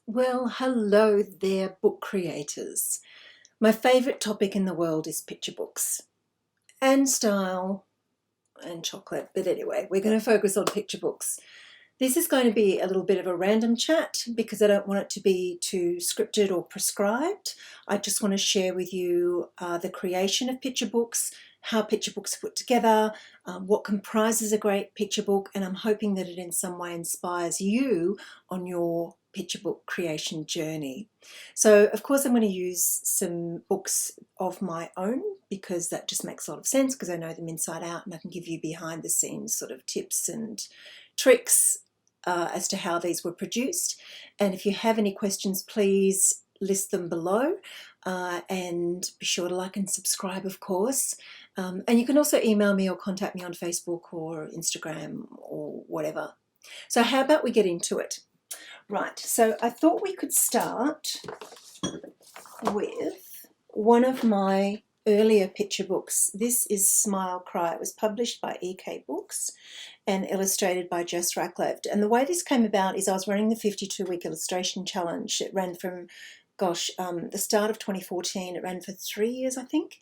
Well, hello there, book creators. My favourite topic in the world is picture books and style and chocolate. But anyway, we're going to focus on picture books. This is going to be a little bit of a random chat because I don't want it to be too scripted or prescribed. I just want to share with you the creation of picture books, how picture books are put together, what comprises a great picture book, and I'm hoping that it in some way inspires you on your picture book creation journey. So of course I'm going to use some books of my own because that just makes a lot of sense because I know them inside out and I can give you behind the scenes sort of tips and tricks as to how these were produced. And if you have any questions, please list them below and be sure to like and subscribe, of course. And you can also email me or contact me on Facebook or Instagram or whatever. So how about we get into it? Right, so I thought we could start with one of my earlier picture books. This is Smile Cry. It was published by EK Books and illustrated by Jess Racklyeft. And the way this came about is I was running the 52-week illustration challenge. It ran from, the start of 2014. It ran for 3 years, I think,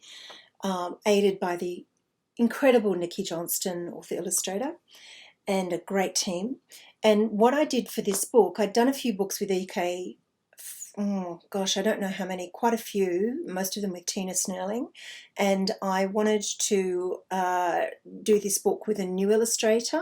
aided by the incredible Nikki Johnston, author illustrator, and a great team. And what I did for this book, I'd done a few books with EK, I don't know how many, quite a few, most of them with Tina Snurling. And I wanted to do this book with a new illustrator,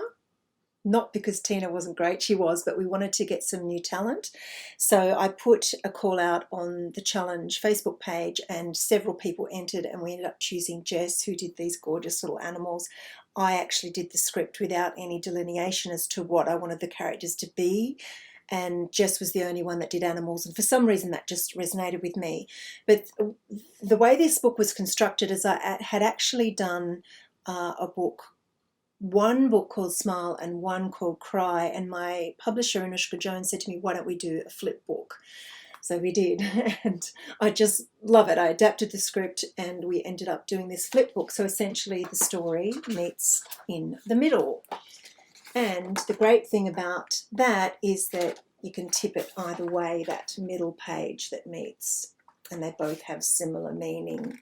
not because Tina wasn't great, she was, but we wanted to get some new talent. So I put a call out on the challenge Facebook page and several people entered and we ended up choosing Jess, who did these gorgeous little animals. I actually did the script without any delineation as to what I wanted the characters to be. And Jess was the only one that did animals, and for some reason that just resonated with me. But the way this book was constructed is I had actually done one book called Smile and one called Cry, and my publisher Anushka Jones said to me, why don't we do a flip book? So we did, and I just love it. I adapted the script and we ended up doing this flip book. So essentially the story meets in the middle. And the great thing about that is that you can tip it either way, that middle page that meets, and they both have similar meaning.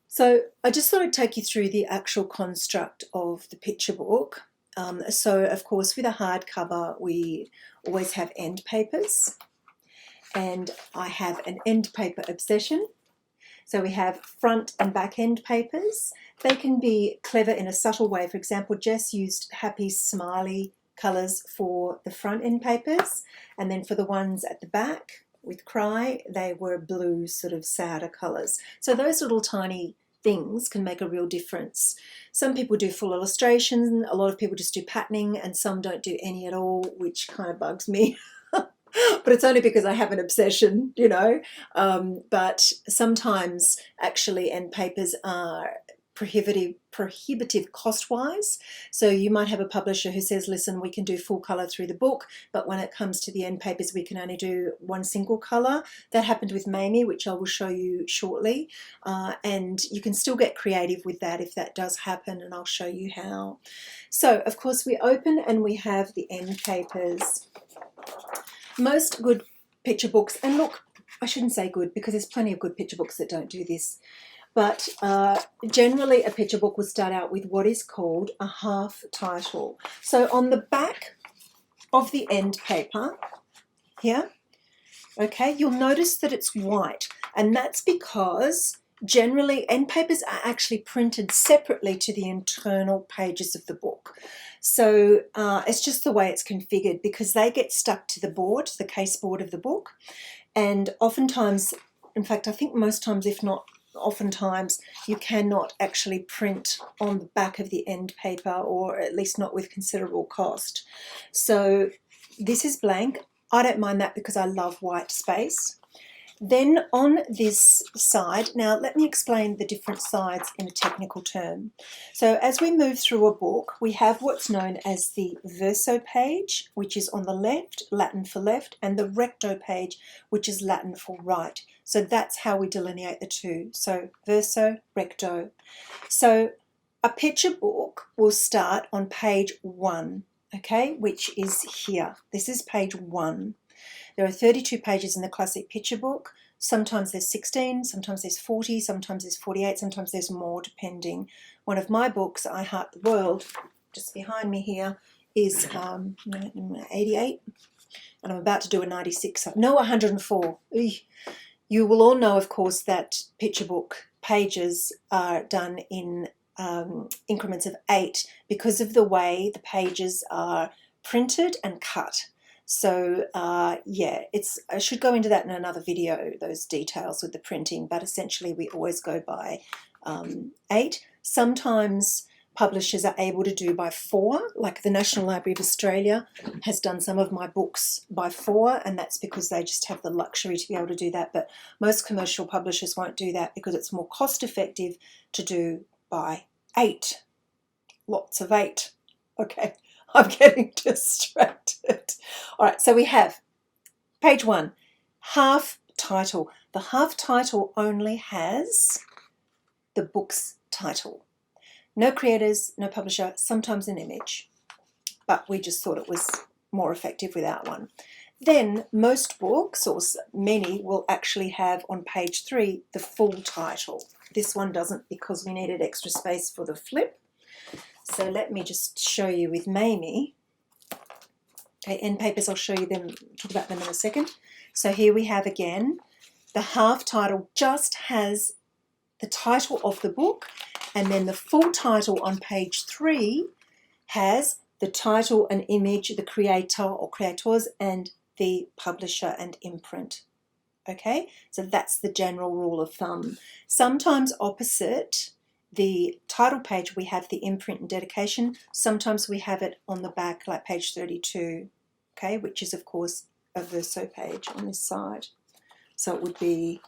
So I just thought I'd take you through the actual construct of the picture book. So of course with a hardcover we always have end papers, and I have an end paper obsession. So we have front and back end papers. They can be clever in a subtle way. For example, Jess used happy smiley colours for the front end papers, and then for the ones at the back with Cry, they were blue, sort of sadder colours. So those little tiny things can make a real difference. Some people do full illustration, a lot of people just do patterning, and some don't do any at all, which kind of bugs me. But it's only because I have an obsession, you know. But sometimes actually end papers are prohibitive cost-wise. So you might have a publisher who says, listen, we can do full colour through the book, but when it comes to the end papers, we can only do one single colour. That happened with Mamie, which I will show you shortly. And you can still get creative with that if that does happen, and I'll show you how. So, of course, we open and we have the end papers. Most good picture books, and look, I shouldn't say good because there's plenty of good picture books that don't do this, but generally a picture book will start out with what is called a half title. So on the back of the end paper here, okay, you'll notice that it's white, and that's because generally end papers are actually printed separately to the internal pages of the book. So it's just the way it's configured because they get stuck to the board, the case board of the book. And oftentimes, in fact, I think most times, if not oftentimes, you cannot actually print on the back of the end paper, or at least not with considerable cost. So this is blank. I don't mind that because I love white space. Then on this side, now let me explain the different sides in a technical term. So as we move through a book, we have what's known as the verso page, which is on the left, Latin for left, and the recto page, which is Latin for right. So that's how we delineate the two. So verso, recto. So a picture book will start on page 1, okay, which is here. This is page 1. There are 32 pages in the classic picture book. Sometimes there's 16, sometimes there's 40, sometimes there's 48, sometimes there's more, depending. One of my books, I Heart the World, just behind me here, is 88, and I'm about to do a 96. No, 104. You will all know, of course, that picture book pages are done in increments of 8 because of the way the pages are printed and cut. So yeah, I should go into that in another video, those details with the printing, but essentially we always go by 8. Sometimes publishers are able to do by 4, like the National Library of Australia has done some of my books by 4, and that's because they just have the luxury to be able to do that. But most commercial publishers won't do that because it's more cost effective to do by 8. Lots of 8. Okay, I'm getting distracted. All right, so we have page 1, half title. The half title only has the book's title. No creators, no publisher, sometimes an image, but we just thought it was more effective without one. Then most books, or many, will actually have on page 3 the full title. This one doesn't because we needed extra space for the flip. So let me just show you with Mamie. Okay, end papers, I'll show you them, talk about them in a second. So here we have again, the half title just has the title of the book, and then the full title on page 3 has the title, an image, the creator or creators, and the publisher and imprint. Okay, so that's the general rule of thumb. Sometimes opposite the title page we have the imprint and dedication. Sometimes we have it on the back, like page 32, okay, which is of course a verso page on this side. So it would be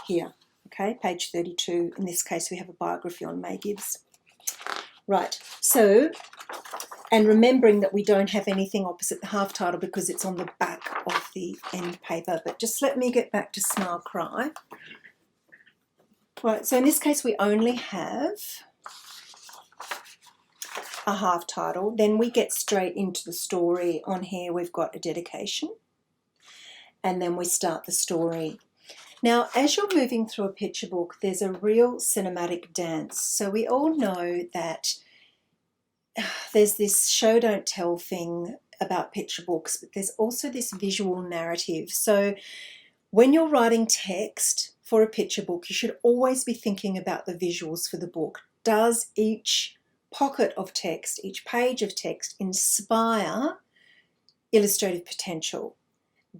here, okay, page 32. In this case we have a biography on May Gibbs. Right, so, and remembering that we don't have anything opposite the half title because it's on the back of the end paper. But just let me get back to Smile Cry. Right, so in this case we only have a half title. Then we get straight into the story. On here we've got a dedication, and then we start the story. Now, as you're moving through a picture book, there's a real cinematic dance. So we all know that there's this show don't tell thing about picture books, but there's also this visual narrative. So when you're writing text for a picture book, you should always be thinking about the visuals for the book. Does each pocket of text, each page of text inspire illustrative potential?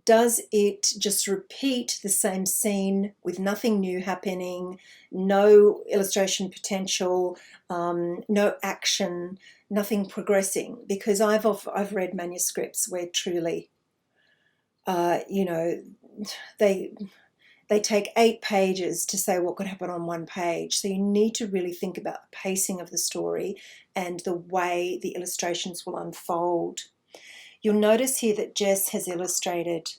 Does it just repeat the same scene with nothing new happening, no illustration potential, no action, nothing progressing? Because I've read manuscripts where truly, you know, they take 8 pages to say what could happen on 1 page. So you need to really think about the pacing of the story and the way the illustrations will unfold. You'll notice here that Jess has illustrated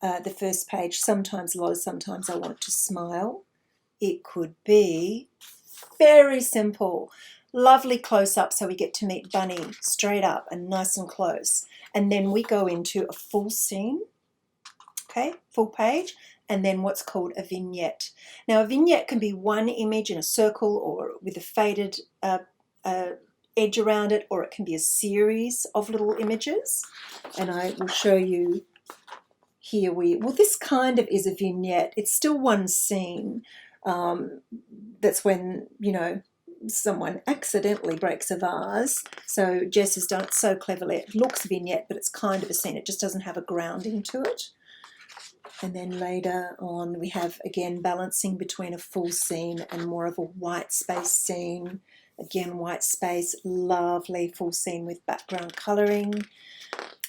the first page, sometimes low, sometimes I want to smile. It could be very simple. Lovely close-up so we get to meet Bunny straight up and nice and close. And then we go into a full scene, okay, full page, and then what's called a vignette. Now a vignette can be one image in a circle or with a faded edge around it, or it can be a series of little images, and I will show you here. Well, this kind of is a vignette. It's still one scene. That's when, you know, someone accidentally breaks a vase. So Jess has done it so cleverly. It looks vignette, but it's kind of a scene. It just doesn't have a grounding to it. And then later on we have, again, balancing between a full scene and more of a white space scene. Again, white space, lovely full scene with background colouring.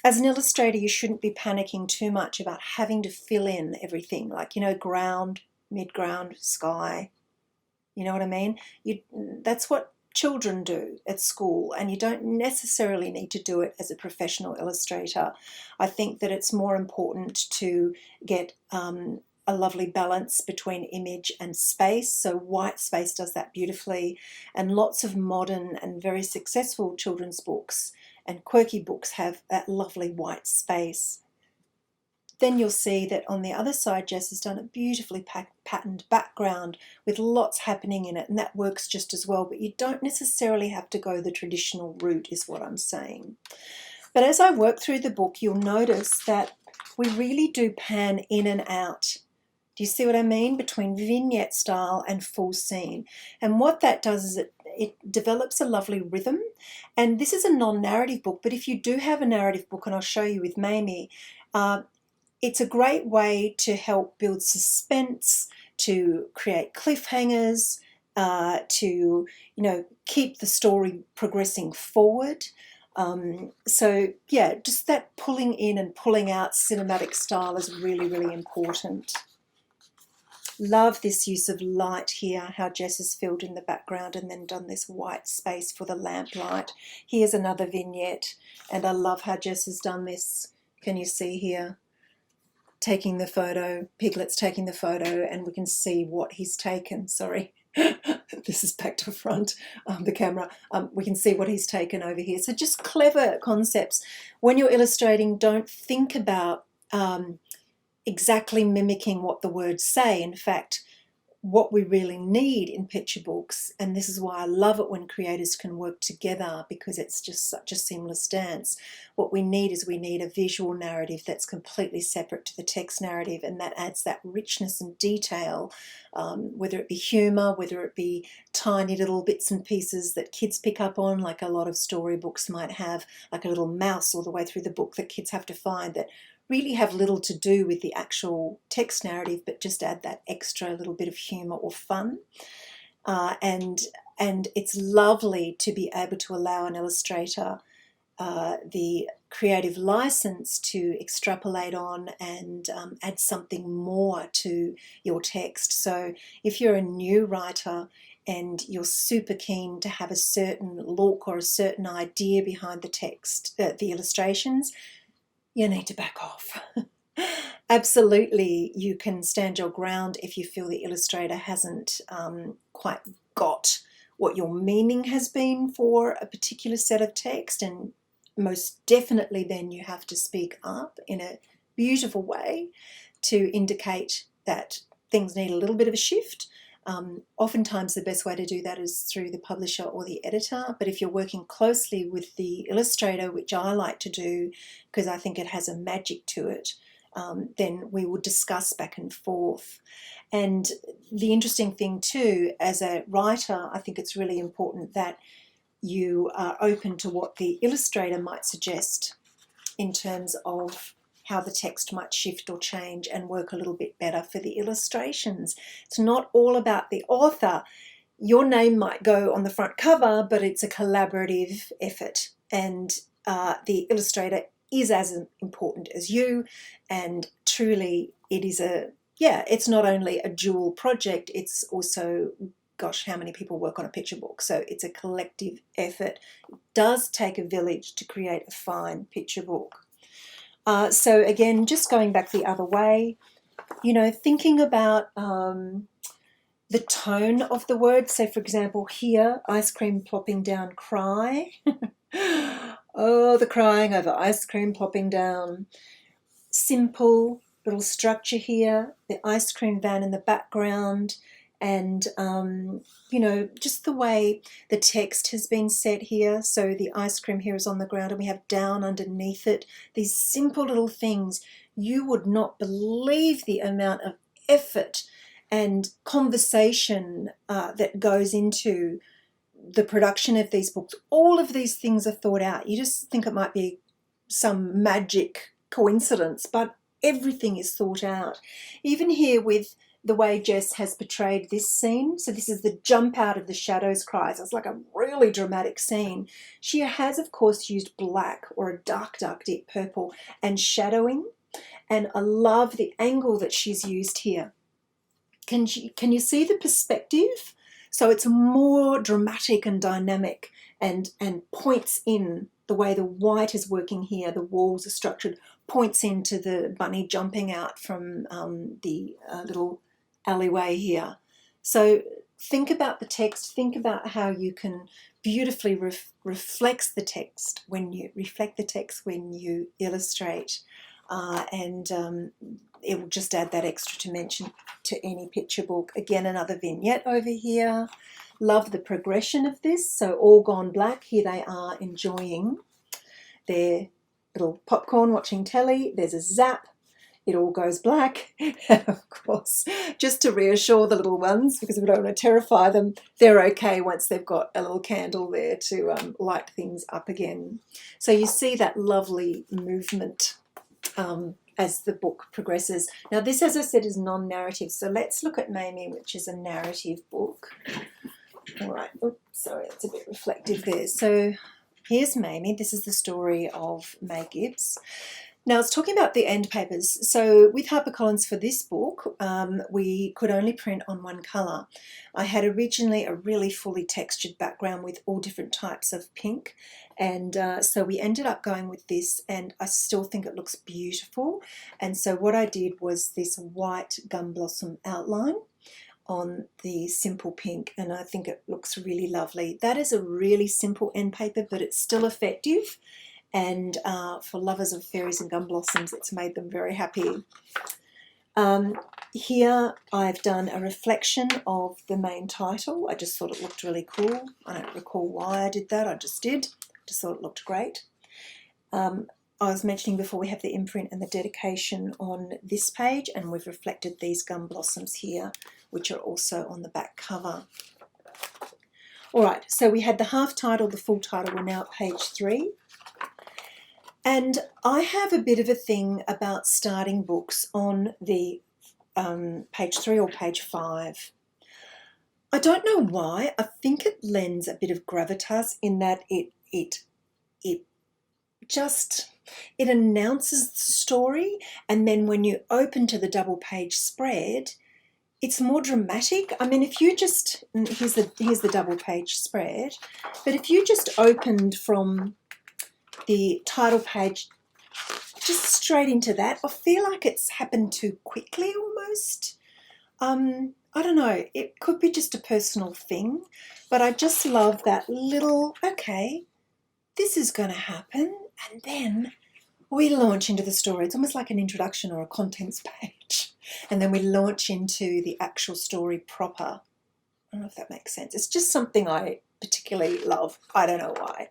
As an illustrator, you shouldn't be panicking too much about having to fill in everything, like, you know, ground, mid-ground, sky. You know what I mean? That's what children do at school, and you don't necessarily need to do it as a professional illustrator. I think that it's more important to get a lovely balance between image and space. So white space does that beautifully, and lots of modern and very successful children's books and quirky books have that lovely white space. Then you'll see that on the other side, Jess has done a beautifully patterned background with lots happening in it, and that works just as well, but you don't necessarily have to go the traditional route, is what I'm saying. But as I work through the book, you'll notice that we really do pan in and out. Do you see what I mean? Between vignette style and full scene. And what that does is it develops a lovely rhythm. And this is a non-narrative book, but if you do have a narrative book, and I'll show you with Mamie, it's a great way to help build suspense, to create cliffhangers, to keep the story progressing forward. So yeah, just that pulling in and pulling out cinematic style is really, really important. Love this use of light here, how Jess has filled in the background and then done this white space for the lamplight. Here's another vignette, and I love how Jess has done this. Can you see here? Taking the photo, Piglet's taking the photo, and we can see what he's taken. Sorry, this is back to front, the camera. We can see what he's taken over here. So just clever concepts. When you're illustrating, don't think about exactly mimicking what the words say. In fact, what we really need in picture books, and this is why I love it when creators can work together, because it's just such a seamless dance. What we need is a visual narrative that's completely separate to the text narrative, and that adds that richness and detail, whether it be humour, whether it be tiny little bits and pieces that kids pick up on, like a lot of storybooks might have, like a little mouse all the way through the book that kids have to find, that really have little to do with the actual text narrative, but just add that extra little bit of humour or fun. And it's lovely to be able to allow an illustrator the creative license to extrapolate on and add something more to your text. So if you're a new writer and you're super keen to have a certain look or a certain idea behind the text, the illustrations, you need to back off. Absolutely, you can stand your ground if you feel the illustrator hasn't quite got what your meaning has been for a particular set of text, and most definitely then you have to speak up in a beautiful way to indicate that things need a little bit of a shift. Oftentimes the best way to do that is through the publisher or the editor, but if you're working closely with the illustrator, which I like to do because I think it has a magic to it, then we will discuss back and forth. And the interesting thing too, as a writer, I think it's really important that you are open to what the illustrator might suggest in terms of how the text might shift or change and work a little bit better for the illustrations. It's not all about the author. Your name might go on the front cover, but it's a collaborative effort, and the illustrator is as important as you, and truly it is it's not only a dual project, it's also, gosh, how many people work on a picture book? So it's a collective effort. It does take a village to create a fine picture book. So again, just going back the other way, thinking about the tone of the word. So for example, here, ice cream plopping down, cry. Oh, the crying over ice cream plopping down. Simple little structure here, the ice cream van in the background, and just the way the text has been set here. So the ice cream here is on the ground and we have down underneath it. These simple little things, you would not believe the amount of effort and conversation that goes into the production of these books. All of these things are thought out. You just think it might be some magic coincidence, but everything is thought out. Even here with the way Jess has portrayed this scene. So this is the jump out of the shadows cries. It's like a really dramatic scene. She has, of course, used black or a dark, dark, deep purple and shadowing. And I love the angle that she's used here. Can you see the perspective? So it's more dramatic and dynamic and points in the way the white is working here. The walls are structured, points into the bunny jumping out from the little alleyway here. So think about the text, think about how you can beautifully reflect the text when you illustrate, and it will just add that extra dimension to any picture book. Again, another vignette over here. Love the progression of this. So all gone black. Here they are enjoying their little popcorn, watching telly. There's a zap. It all goes black. And of course, just to reassure the little ones, because we don't want to terrify them, they're okay once they've got a little candle there to light things up again. So you see that lovely movement as the book progresses. Now this, as I said, is non-narrative. So let's look at Mamie, which is a narrative book. All right. Oops, sorry, that's a bit reflective there. So here's Mamie. This is the story of May Gibbs. Now, it's talking about the end papers. So with HarperCollins for this book, we could only print on one colour. I had originally a really fully textured background with all different types of pink. And so we ended up going with this, and I still think it looks beautiful. And so what I did was this white gum blossom outline on the simple pink, and I think it looks really lovely. That is a really simple end paper, but it's still effective. And for lovers of fairies and gum blossoms, it's made them very happy. Here I've done a reflection of the main title. I just thought it looked really cool. I don't recall why I did that. I just did. Just thought it looked great. I was mentioning before, we have the imprint and the dedication on this page, and we've reflected these gum blossoms here, which are also on the back cover. All right, so we had the half title, the full title. We're now at page 3. And I have a bit of a thing about starting books on the page 3 or page 5. I don't know why. I think it lends a bit of gravitas in that it announces the story, and then when you open to the double page spread, it's more dramatic. I mean, if you just, here's the double page spread, but if you just opened from the title page just straight into that, I feel like it's happened too quickly almost. I don't know, it could be just a personal thing, but I just love that little, okay, this is going to happen, and then we launch into the story. It's almost like an introduction or a contents page, and then we launch into the actual story proper. I don't know if that makes sense. It's just something I particularly love. I don't know why.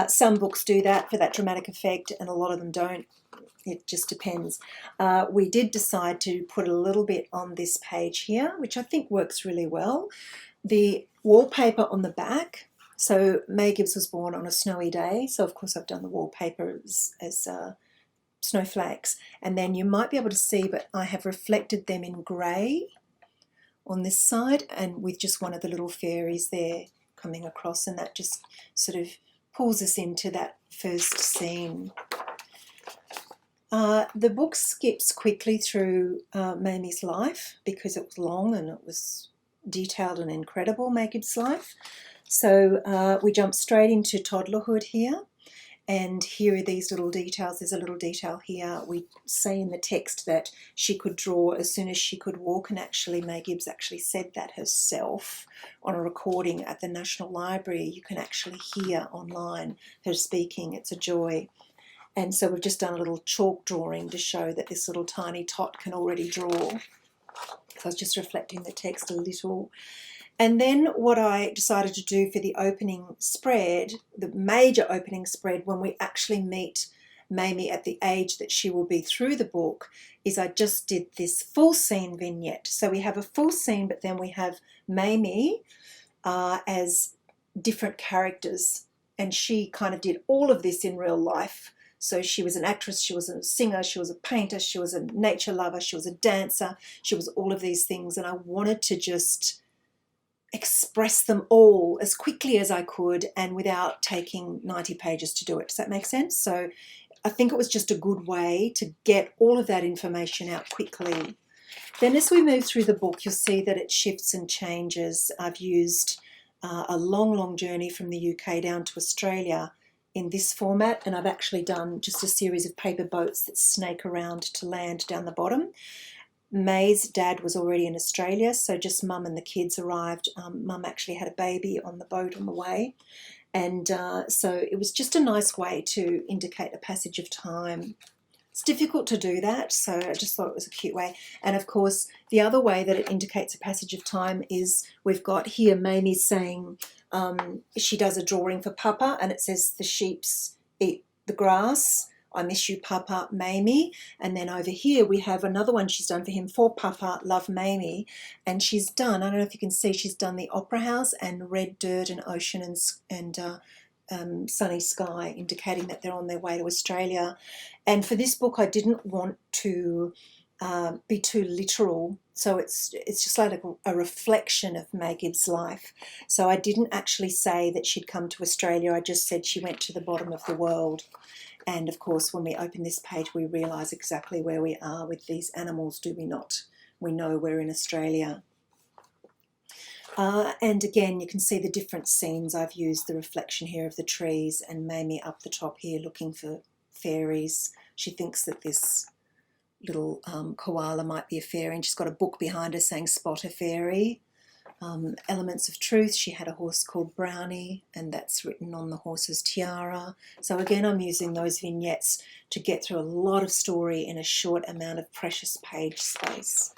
Some books do that for that dramatic effect, and a lot of them don't. It just depends. We did decide to put a little bit on this page here, which I think works really well. The wallpaper on the back. So May Gibbs was born on a snowy day, so of course I've done the wallpaper as snowflakes. And then you might be able to see, but I have reflected them in grey on this side, and with just one of the little fairies there coming across, and that just sort of pulls us into that first scene. The book skips quickly through Mamie's life because it was long and it was detailed and incredible, May Gibbs' life. So we jump straight into toddlerhood here, and here are these little details. There's a little detail here. We say in the text that she could draw as soon as she could walk, and actually May Gibbs actually said that herself on a recording at the National Library. You can actually hear online her speaking. It's a joy. And so we've just done a little chalk drawing to show that this little tiny tot can already draw. So I was just reflecting the text a little. And then what I decided to do for the opening spread, the major opening spread, when we actually meet Mamie at the age that she will be through the book, is I just did this full scene vignette. So we have a full scene, but then we have Mamie as different characters. And she kind of did all of this in real life. So she was an actress, she was a singer, she was a painter, she was a nature lover, she was a dancer, she was all of these things. And I wanted to just express them all as quickly as I could and without taking 90 pages to do it. Does that make sense? So I think it was just a good way to get all of that information out quickly. Then as we move through the book, you'll see that it shifts and changes. I've used a long journey from the UK down to Australia in this format, and I've actually done just a series of paper boats that snake around to land down the bottom. May's dad was already in Australia, so just Mum and the kids arrived. Mum actually had a baby on the boat on the way. And so it was just a nice way to indicate a passage of time. It's difficult to do that, so I just thought it was a cute way. And of course, the other way that it indicates a passage of time is we've got here Mamie saying she does a drawing for Papa, and it says the sheeps eat the grass. I miss you, Papa, Mamie. And then over here we have another one she's done for him, for Papa, love Mamie. And she's done, I don't know if you can see, she's done the Opera House and red dirt and ocean and sunny sky, indicating that they're on their way to Australia. And for this book, I didn't want to be too literal. So it's just like a reflection of May Gibbs' life. So I didn't actually say that she'd come to Australia. I just said she went to the bottom of the world. And of course, when we open this page, we realise exactly where we are with these animals, do we not? We know we're in Australia. And again, you can see the different scenes. I've used the reflection here of the trees and Mamie up the top here looking for fairies. She thinks that this little koala might be a fairy, and she's got a book behind her saying spot a fairy. Elements of truth, she had a horse called Brownie, and that's written on the horse's tiara. So again, I'm using those vignettes to get through a lot of story in a short amount of precious page space.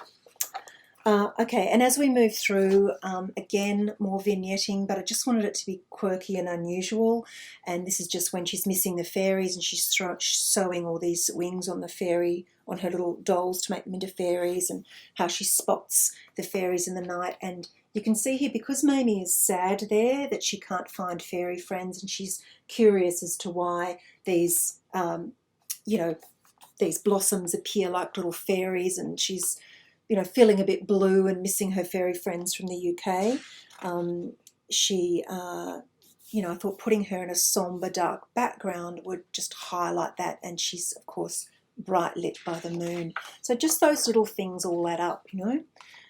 Okay, and as we move through, again, more vignetting, but I just wanted it to be quirky and unusual. And this is just when she's missing the fairies and she's sewing all these wings on the fairy, on her little dolls to make them into fairies, and how she spots the fairies in the night. And you can see here, because Mamie is sad there that she can't find fairy friends, and she's curious as to why these, these blossoms appear like little fairies, and she's feeling a bit blue and missing her fairy friends from the UK. I thought putting her in a sombre, dark background would just highlight that, and she's, of course, bright lit by the moon. So just those little things all add up,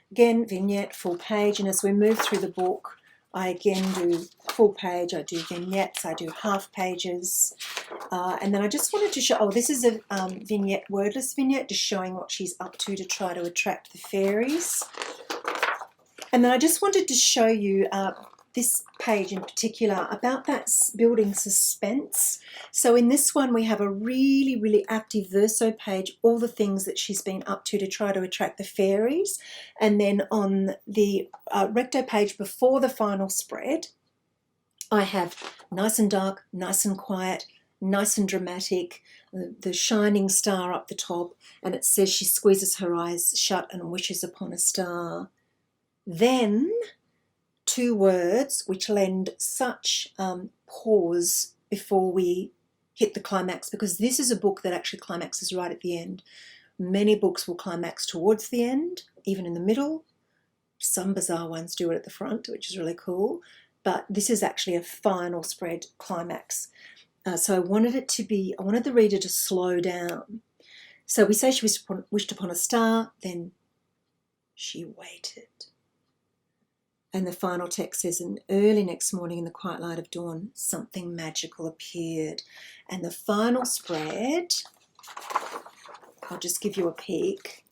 Again, vignette, full page, and as we move through the book, I again do full page, I do vignettes, I do half pages, and then I just wanted to show, this is a vignette, wordless vignette, just showing what she's up to try to attract the fairies. And then I just wanted to show you this page in particular about that building suspense. So in this one we have a really, really active verso page, all the things that she's been up to try to attract the fairies. And then on the recto page before the final spread, I have nice and dark, nice and quiet, nice and dramatic, the shining star up the top, and it says she squeezes her eyes shut and wishes upon a star. Then two words which lend such pause before we hit the climax, because this is a book that actually climaxes right at the end. Many books will climax towards the end, even in the middle. Some bizarre ones do it at the front, which is really cool. But this is actually a final spread climax. So I wanted the reader to slow down. So we say she wished upon a star, then she waited. And the final text says, and early next morning in the quiet light of dawn, something magical appeared. And the final spread, I'll just give you a peek.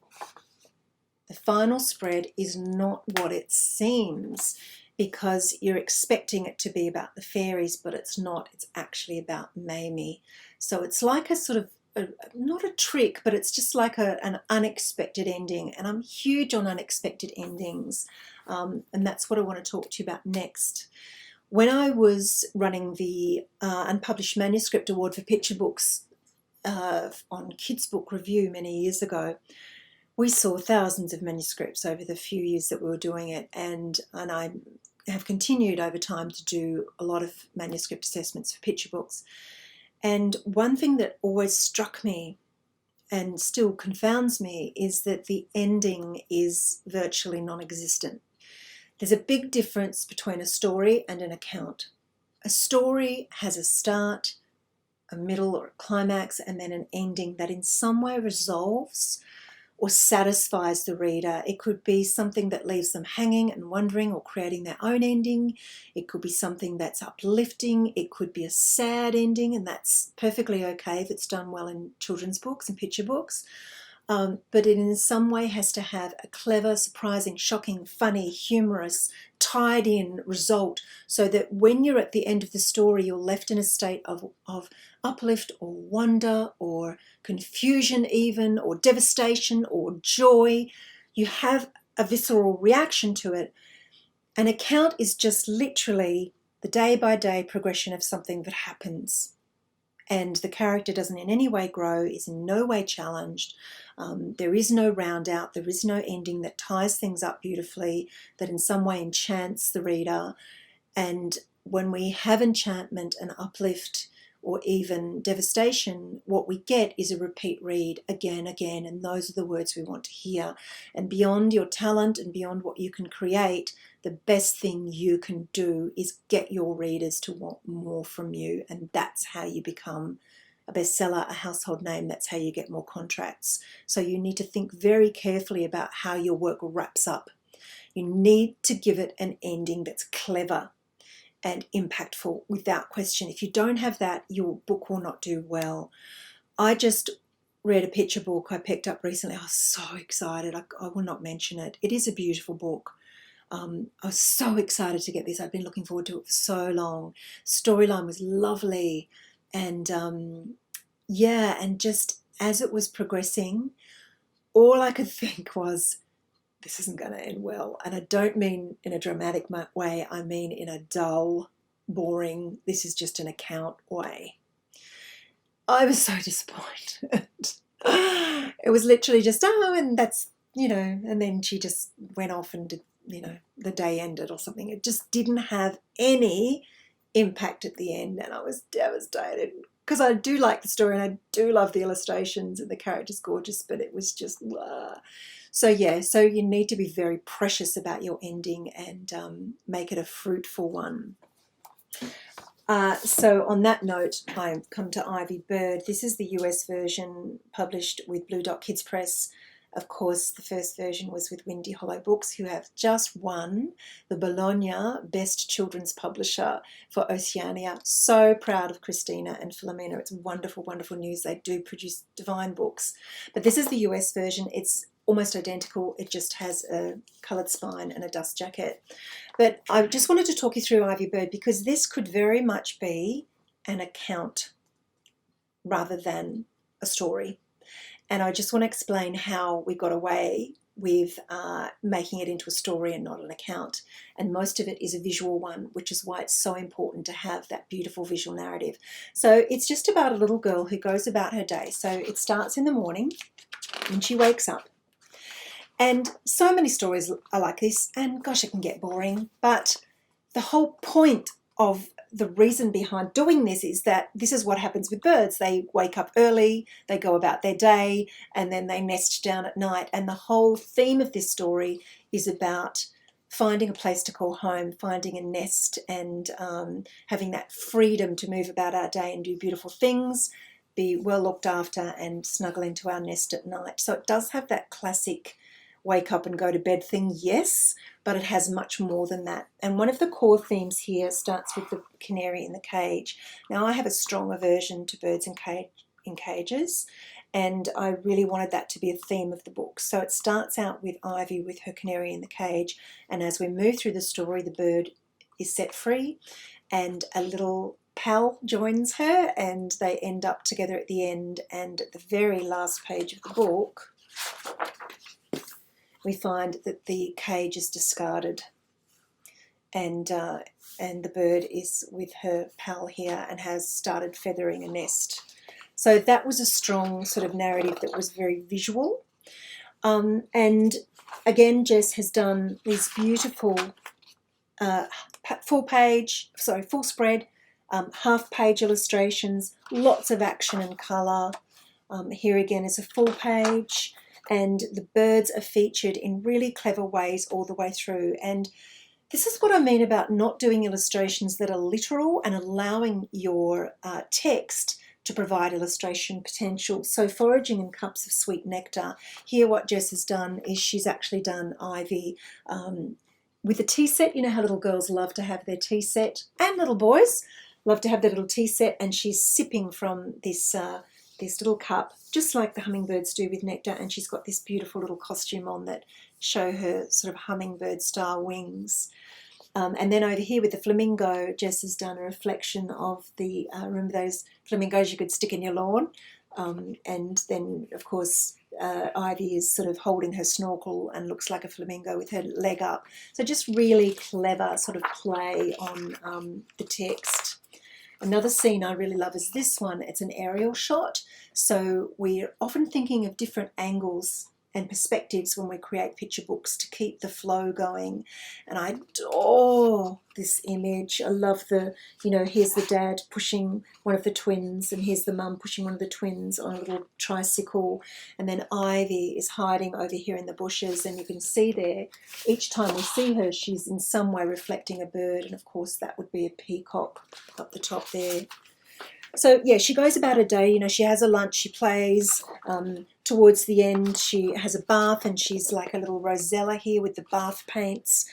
The final spread is not what it seems, because you're expecting it to be about the fairies, but it's not. It's actually about Mamie. So it's like a sort of, not a trick, but it's just like an unexpected ending. And I'm huge on unexpected endings. And that's what I want to talk to you about next. When I was running the Unpublished Manuscript Award for Picture Books on Kids Book Review many years ago, we saw thousands of manuscripts over the few years that we were doing it, and I have continued over time to do a lot of manuscript assessments for picture books. And one thing that always struck me and still confounds me is that the ending is virtually non-existent. There's a big difference between a story and an account. A story has a start, a middle or a climax, and then an ending that in some way resolves or satisfies the reader. It could be something that leaves them hanging and wondering or creating their own ending. It could be something that's uplifting. It could be a sad ending, and that's perfectly okay if it's done well in children's books and picture books. but it in some way has to have a clever, surprising, shocking, funny, humorous, tied in result, so that when you're at the end of the story, you're left in a state of uplift or wonder or confusion even, or devastation or joy. You have a visceral reaction to it. An account is just literally the day-by-day progression of something that happens. And the character doesn't in any way grow, is in no way challenged. There is no round out, there is no ending that ties things up beautifully, that in some way enchants the reader. And when we have enchantment and uplift or even devastation, what we get is a repeat read again, and those are the words we want to hear. And beyond your talent and beyond what you can create, the best thing you can do is get your readers to want more from you, and that's how you become a bestseller, a household name. That's how you get more contracts. So you need to think very carefully about how your work wraps up. You need to give it an ending that's clever and impactful without question. If you don't have that, your book will not do well. I just read a picture book I picked up recently. I was so excited. I will not mention it. It is a beautiful book. I was so excited to get this. I've been looking forward to it for so long. Storyline was lovely. And yeah, and just as it was progressing, all I could think was, this isn't going to end well. And I don't mean in a dramatic way. I mean in a dull, boring, this is just an account way. I was so disappointed. It was literally just, and that's, and then she just went off and did, the day ended or something. It just didn't have any impact at the end, and I was devastated because I do like the story and I do love the illustrations and the character's gorgeous, but it was just So yeah, so you need to be very precious about your ending and make it a fruitful one. So on that note, I come to Ivy Bird. This is the US version published with Blue Dot Kids Press. Of course, the first version was with Windy Hollow Books, who have just won the Bologna Best Children's Publisher for Oceania. So proud of Christina and Philomena. It's wonderful, wonderful news. They do produce divine books. But this is the US version. It's almost identical. It just has a coloured spine and a dust jacket. But I just wanted to talk you through Ivy Bird because this could very much be an account rather than a story. And I just want to explain how we got away with making it into a story and not an account. And most of it is a visual one, which is why it's so important to have that beautiful visual narrative. So it's just about a little girl who goes about her day. So it starts in the morning when she wakes up. And so many stories are like this, and gosh, it can get boring. But the whole point of the reason behind doing this is that this is what happens with birds. They wake up early, they go about their day, and then they nest down at night. And the whole theme of this story is about finding a place to call home, finding a nest, and having that freedom to move about our day and do beautiful things, be well looked after, and snuggle into our nest at night. So it does have that classic wake up and go to bed thing, yes, but it has much more than that. And one of the core themes here starts with the canary in the cage. Now, I have a strong aversion to birds in cages, and I really wanted that to be a theme of the book. So it starts out with Ivy with her canary in the cage, and as we move through the story, the bird is set free, and a little pal joins her, and they end up together at the end. And at the very last page of the book, we find that the cage is discarded, and the bird is with her pal here and has started feathering a nest. So that was a strong sort of narrative that was very visual. And again, Jess has done these beautiful full spread, half-page illustrations, lots of action and colour. Here again is a full page. And the birds are featured in really clever ways all the way through. And this is what I mean about not doing illustrations that are literal and allowing your text to provide illustration potential. So foraging in cups of sweet nectar. Here what Jess has done is she's actually done Ivy with a tea set. You know how little girls love to have their tea set, and little boys love to have their little tea set, and she's sipping from this this little cup, just like the hummingbirds do with nectar, and she's got this beautiful little costume on that show her sort of hummingbird style wings. And then over here with the flamingo, Jess has done a reflection of the, remember those flamingos you could stick in your lawn? And then, of course, Ivy is sort of holding her snorkel and looks like a flamingo with her leg up. So just really clever sort of play on the text. Another scene I really love is this one. It's an aerial shot. So we're often thinking of different angles and perspectives when we create picture books to keep the flow going. And I adore this image. I love the, you know, here's the dad pushing one of the twins, and here's the mum pushing one of the twins on a little tricycle. And then Ivy is hiding over here in the bushes, and you can see there, each time we see her, she's in some way reflecting a bird. And of course, that would be a peacock up the top there. So yeah, she goes about her day, you know, she has a lunch, she plays, towards the end she has a bath, and she's like a little Rosella here with the bath paints.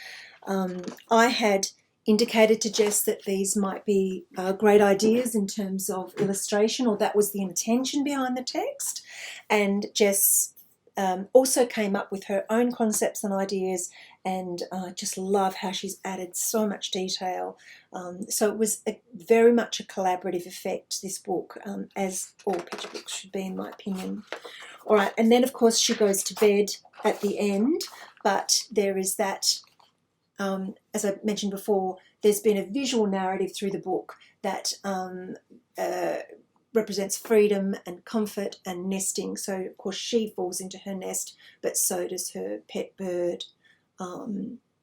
I had indicated to Jess that these might be great ideas in terms of illustration, or that was the intention behind the text, and Jess also came up with her own concepts and ideas, and just love how she's added so much detail. So it was very much a collaborative effect, this book, as all picture books should be, in my opinion. All right, and then of course she goes to bed at the end, but there is that, as I mentioned before, there's been a visual narrative through the book that represents freedom and comfort and nesting. So of course she falls into her nest, but so does her pet bird.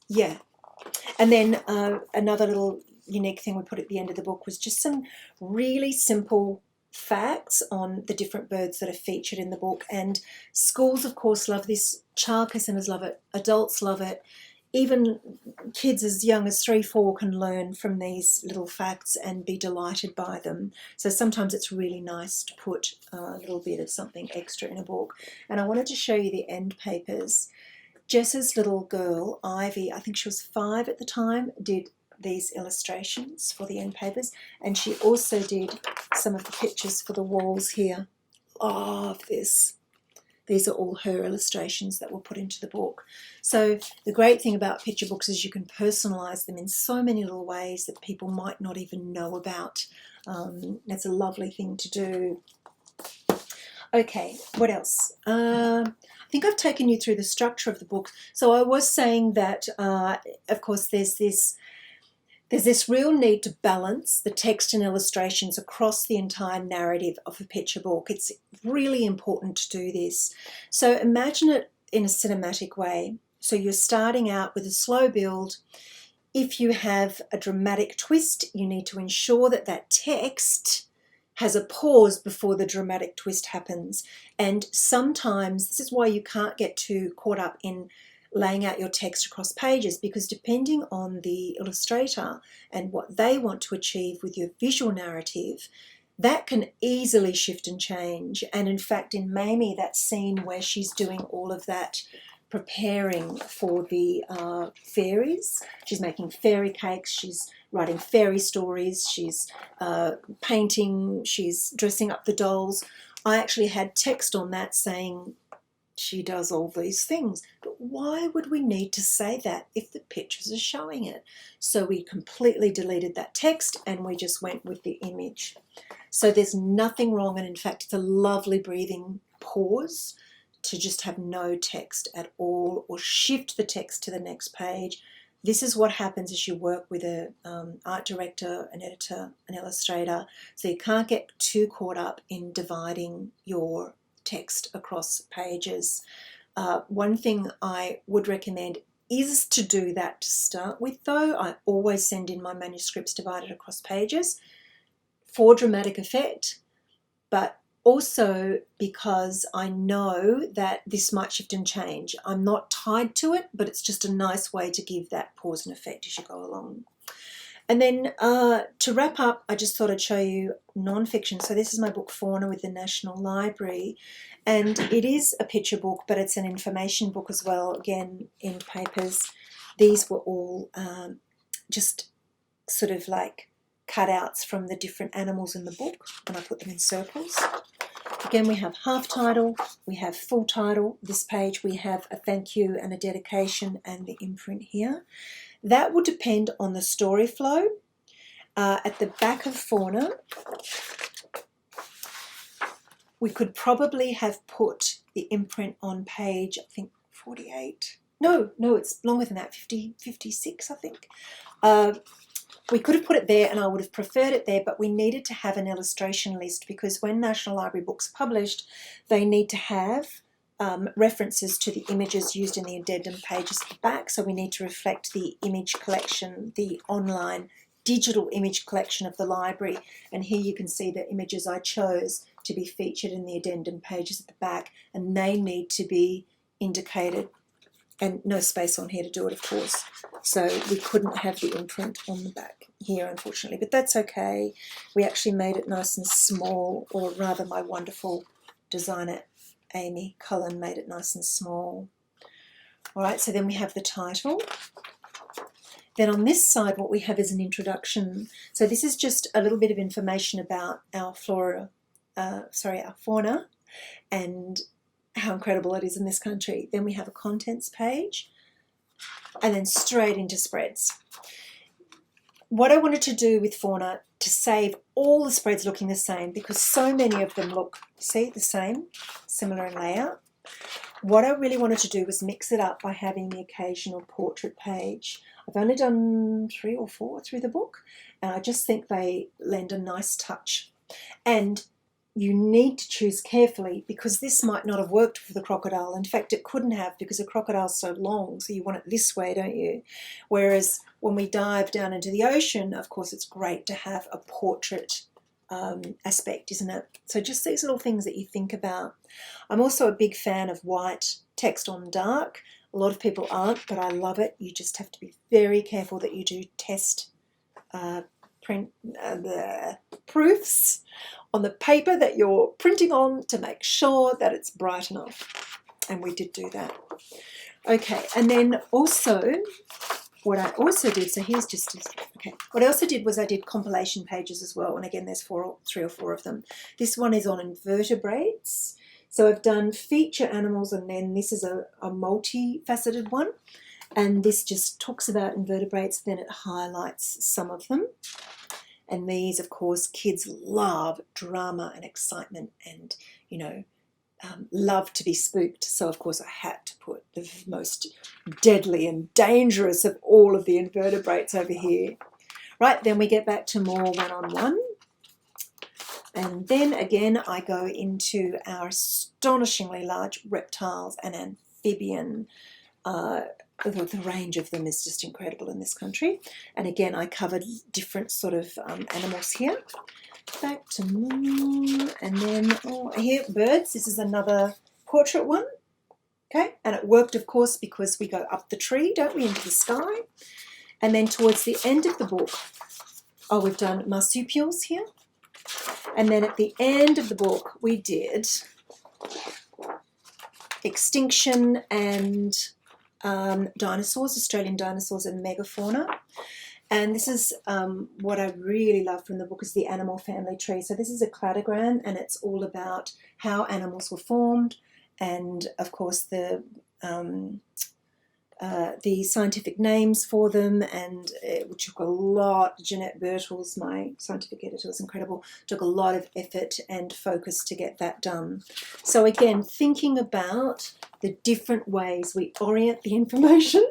Yeah. And then another little unique thing we put at the end of the book was just some really simple facts on the different birds that are featured in the book. And schools, of course, love this. Childcare centres love it. Adults love it. Even kids as young as 3-4 can learn from these little facts and be delighted by them. So sometimes it's really nice to put a little bit of something extra in a book. And I wanted to show you the end papers. Jess's little girl, Ivy, I think she was 5 at the time, did these illustrations for the end papers, and she also did some of the pictures for the walls here. Love this. These are all her illustrations that were put into the book. So the great thing about picture books is you can personalise them in so many little ways that people might not even know about. That's a lovely thing to do. Okay, what else? I think I've taken you through the structure of the book. So I was saying that, of course, there's this real need to balance the text and illustrations across the entire narrative of a picture book. It's really important to do this. So imagine it in a cinematic way. So you're starting out with a slow build. If you have a dramatic twist, you need to ensure that that text has a pause before the dramatic twist happens. And sometimes this is why you can't get too caught up in laying out your text across pages, because depending on the illustrator and what they want to achieve with your visual narrative, that can easily shift and change. And in fact, in Mamie, that scene where she's doing all of that preparing for the fairies, she's making fairy cakes, she's writing fairy stories, she's painting, she's dressing up the dolls. I actually had text on that saying she does all these things. But why would we need to say that if the pictures are showing it? So we completely deleted that text and we just went with the image. So there's nothing wrong, and in fact it's a lovely breathing pause to just have no text at all, or shift the text to the next page. This is what happens as you work with an art director, an editor, an illustrator. So you can't get too caught up in dividing your text across pages. One thing I would recommend is to do that to start with, though. I always send in my manuscripts divided across pages for dramatic effect, but also because I know that this might shift and change. I'm not tied to it, but it's just a nice way to give that pause and effect as you go along. And then to wrap up, I just thought I'd show you non-fiction. So this is my book Fauna with the National Library, and it is a picture book, but it's an information book as well. Again, end papers. These were all just sort of like cutouts from the different animals in the book, and I put them in circles. Again, we have half title, we have full title. This page we have a thank you and a dedication and the imprint here. That will depend on the story flow. At the back of Fauna, we could probably have put the imprint on page, I think, 48. No, it's longer than that, 56, I think. We could have put it there and I would have preferred it there, but we needed to have an illustration list because when National Library books are published, they need to have references to the images used in the addendum pages at the back. So we need to reflect the image collection, the online digital image collection of the library. And here you can see the images I chose to be featured in the addendum pages at the back, and they need to be indicated, and no space on here to do it, of course. So we couldn't have the imprint on the back here, unfortunately, but that's okay. We actually made it nice and small, or rather my wonderful designer, Amy Cullen, made it nice and small. All right, so then we have the title. Then on this side, what we have is an introduction. So this is just a little bit of information about our our fauna, and how incredible it is in this country. Then we have a contents page, and then straight into spreads. What I wanted to do with Fauna, to save all the spreads looking the same, because so many of them look, see, the same, similar in layout. What I really wanted to do was mix it up by having the occasional portrait page. I've only done 3 or 4 through the book, and I just think they lend a nice touch. And you need to choose carefully, because this might not have worked for the crocodile. In fact, it couldn't have, because a crocodile's so long, so you want it this way, don't you? Whereas when we dive down into the ocean, of course, it's great to have a portrait aspect, isn't it? So just these little things that you think about. I'm also a big fan of white text on dark. A lot of people aren't, but I love it. You just have to be very careful that you do test print the proofs on the paper that you're printing on to make sure that it's bright enough. And we did do that. Okay, and then also what I also did, so here's just, okay, what I also did was I did compilation pages as well. And again, there's 3 or 4 of them. This one is on invertebrates. So I've done feature animals, and then this is a multifaceted one. And this just talks about invertebrates, then it highlights some of them. And these, of course, kids love drama and excitement and, you know, love to be spooked. So, of course, I had to put the most deadly and dangerous of all of the invertebrates over here. Right, then we get back to more one-on-one. And then, again, I go into our astonishingly large reptiles and amphibian. The range of them is just incredible in this country. And again, I covered different sort of animals here. Back to moon, and then here, birds. This is another portrait one. Okay, and it worked, of course, because we go up the tree, don't we, into the sky. And then towards the end of the book, we've done marsupials here. And then at the end of the book, we did extinction and dinosaurs, Australian dinosaurs and megafauna. And this is what I really love from the book, is the animal family tree. So this is a cladogram, and it's all about how animals were formed, and of course the scientific names for them. And it took a lot. Jeanette Birtles, my scientific editor, was incredible. Took a lot of effort and focus to get that done. So again, thinking about the different ways we orient the information.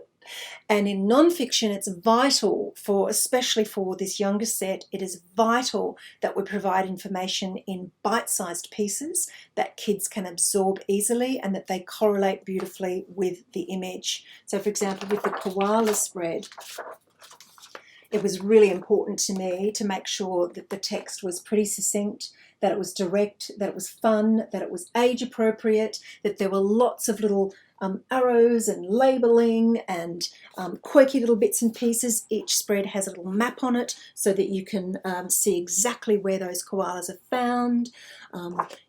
And in non-fiction, it's vital for, especially for this younger set, it is vital that we provide information in bite-sized pieces that kids can absorb easily and that they correlate beautifully with the image. So, for example, with the koala spread, it was really important to me to make sure that the text was pretty succinct, that it was direct, that it was fun, that it was age appropriate, that there were lots of little arrows and labelling and quirky little bits and pieces. Each spread has a little map on it so that you can see exactly where those koalas are found.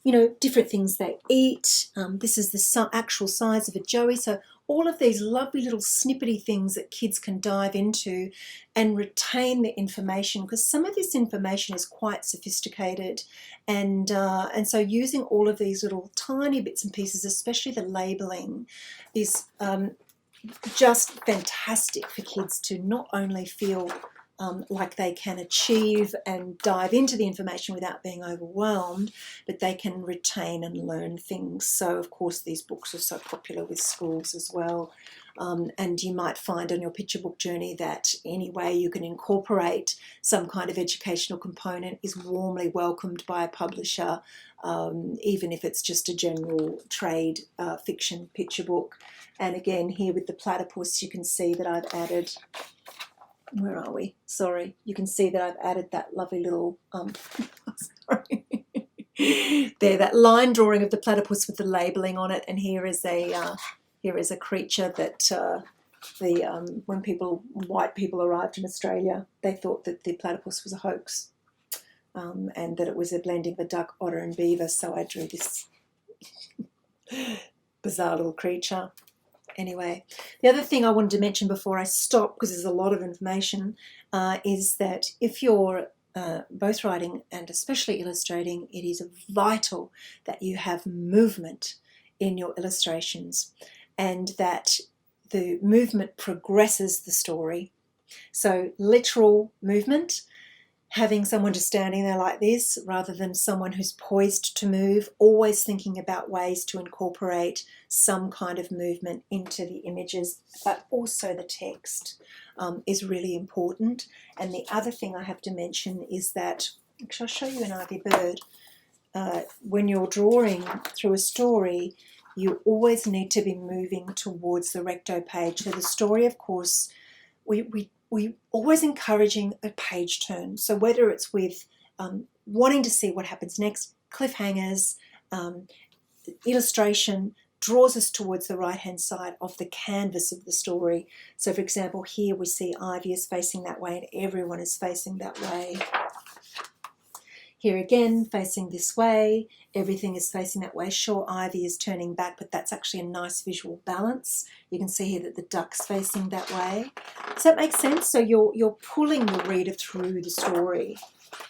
You know, different things they eat. This is the actual size of a joey. So all of these lovely little snippety things that kids can dive into and retain the information, because some of this information is quite sophisticated, and so using all of these little tiny bits and pieces, especially the labelling, is just fantastic for kids to not only feel like they can achieve and dive into the information without being overwhelmed, but they can retain and learn things. So, of course, these books are so popular with schools as well. And you might find on your picture book journey that any way you can incorporate some kind of educational component is warmly welcomed by a publisher, even if it's just a general trade fiction picture book. And again, here with the platypus, you can see that I've added... Where are we? Sorry. You can see that I've added that lovely little, sorry. There, that line drawing of the platypus with the labelling on it. And here is a creature that when white people arrived in Australia, they thought that the platypus was a hoax, and that it was a blending of a duck, otter and beaver. So I drew this bizarre little creature. Anyway, the other thing I wanted to mention before I stop, because there's a lot of information, is that if you're both writing and especially illustrating, it is vital that you have movement in your illustrations and that the movement progresses the story. So literal movement, having someone just standing there like this rather than someone who's poised to move, always thinking about ways to incorporate some kind of movement into the images, but also the text is really important. And the other thing I have to mention is that, actually I'll show you an ivy bird. When you're drawing through a story, you always need to be moving towards the recto page. So the story, of course, we always encouraging a page turn. So whether it's with wanting to see what happens next, cliffhangers, illustration draws us towards the right-hand side of the canvas of the story. So for example, here we see Ivy is facing that way and everyone is facing that way. Here again, facing this way, everything is facing that way. Sure, Ivy is turning back, but that's actually a nice visual balance. You can see here that the duck's facing that way. Does that make sense? So you're pulling the reader through the story.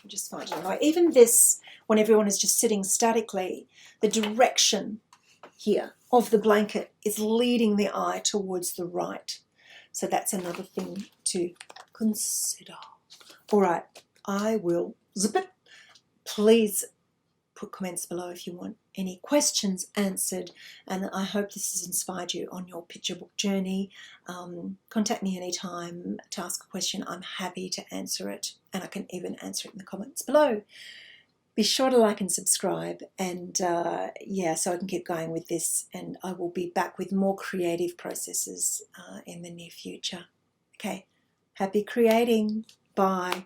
Just find it annoying. Even this, when everyone is just sitting statically, the direction here of the blanket is leading the eye towards the right. So that's another thing to consider. All right, I will zip it. Please put comments below if you want any questions answered, and I hope this has inspired you on your picture book journey. Contact me anytime to ask a question. I'm happy to answer it, and I can even answer it in the comments below. Be sure to like and subscribe, and yeah, so I can keep going with this, and I will be back with more creative processes in the near future. Okay, happy creating. Bye.